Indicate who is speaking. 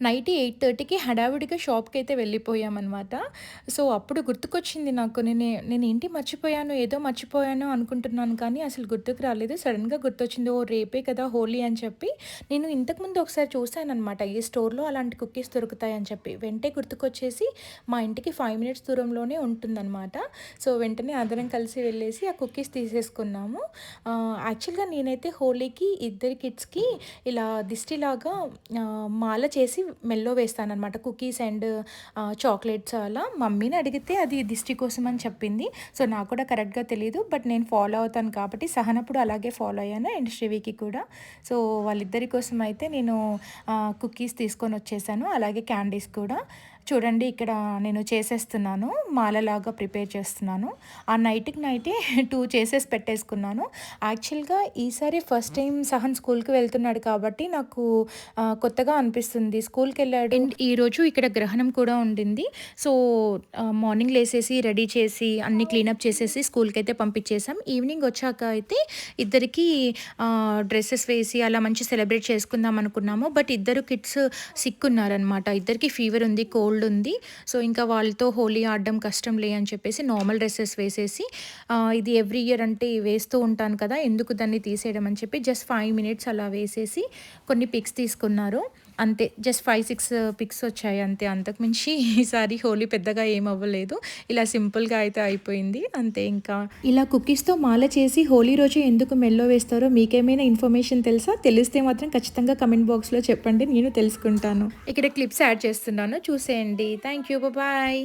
Speaker 1: Night 8:30కి హడావిడిగా షాప్‌కైతే వెళ్ళిపోయామనమాట. So, అప్పుడు గుర్తుకొచ్చింది నాకు. నేనేంటి మర్చిపోయాను, ఏదో మర్చిపోయాను అనుకుంటున్నాను కానీ అసలు గుర్తుకు రాలేదు. సడెన్‌గా గుర్తొచ్చింది. ఓహ్! రేపే కదా హోలీ అని చెప్పి నేను ఇంతకుముందు ఒకసారి చూసాననమాట. ఈ స్టోర్‌లో అలాంటి కుకీస్ దొరుకుతాయని చెప్పి. వెంటే గుర్తుకొచ్చేసి మా ఇంటికి 5 మినిట్స్ దూరంలోనే ఉంటుందనమాట. సో, వెంటనే అందరం కలిసి వెళ్ళేసి ఆ కుకీస్ తీసేసుకున్నాము. యాక్చువల్‌గా నేనైతే హోలీకి ఇద్దరి కిడ్స్‌కి ఇలా దిష్టిలాగా మాల చేసి మెల్లో వేస్తాననమాట. కుకీస్ అండ్ చాక్లెట్స్ అలా. మమ్మీని అడిగితే అది దిష్టి కోసం అని చెప్పింది. సో, నాకు కూడా కరెక్ట్‌గా తెలీదు. బట్ నేను ఫాలో అవుతాను కాబట్టి సహనప్పుడు అలాగే ఫాలో అయ్యాను. అండ్ శ్రీవికి కూడా. సో, వాళ్ళిద్దరి కోసం అయితే నేను కుకీస్ తీసుకొనొచ్చేసాను. అలాగే క్యాండీస్ కూడా. చూడండి ఇక్కడ నేను చేసేస్తున్నాను. మాలలాగా ప్రిపేర్ చేస్తున్నాను. ఆ నైట్‌కి నైటే 2 చేసేసి పెట్టేసుకున్నాను. యాక్చువల్‌గా ఈసారి ఫస్ట్ టైం సహన్ స్కూల్‌కి వెళ్తున్నాడు కాబట్టి నాకు కొత్తగా అనిపిస్తుంది. స్కూల్‌కెళ్ళాడు అండ్ ఈరోజు ఇక్కడ గ్రహణం కూడా ఉండింది. సో, మార్నింగ్ లేసేసి, రెడీ చేసి, అన్నీ క్లీనప్ చేసేసి స్కూల్‌కైతే పంపించేసాం. ఈవినింగ్ వచ్చాక అయితే ఇద్దరికీ డ్రెసెస్ వేసి అలా మంచి సెలబ్రేట్ చేసుకుందాం అనుకున్నాము. బట్ ఇద్దరు కిడ్స్ సిక్ ఉన్నారనమాట. ఇద్దరికీ ఫీవర్ ఉంది, కోల్డ్ ఉంది. సో, ఇంకా వాళ్ళతో హోలీ ఆడడం కష్టంలే అని చెప్పేసి నార్మల్ డ్రెసెస్ వేసేసి ఇది ఎవ్రీ ఇయర్ అంటే వేస్తూ ఉంటాను కదా! ఎందుకు దాన్ని తీసేయడం అని చెప్పి జస్ట్ 5 మినిట్స్ అలా వేసేసి కొన్ని పిక్స్ తీసుకున్నారు. అంతే జస్ట్ 5, 6 పిక్స్ వచ్చాయి అంతే. అంతకు మించి ఈసారి హోలీ పెద్దగా ఏమవ్వలేదు. ఇలా సింపుల్‌గా అయితే అయిపోయింది. అంతే ఇంకా. ఇలా కుకీస్‌తో మాల చేసి హోలీ రోజు ఎందుకు మెల్లో వేస్తారో మీకేమైనా ఇన్ఫర్మేషన్ తెలుసా? తెలిస్తే మాత్రం ఖచ్చితంగా కమెంట్ బాక్స్‌లో చెప్పండి. నేను తెలుసుకుంటాను. ఇక్కడ క్లిప్స్ యాడ్ చేస్తున్నాను చూసేయండి. Thank you. బాయ్.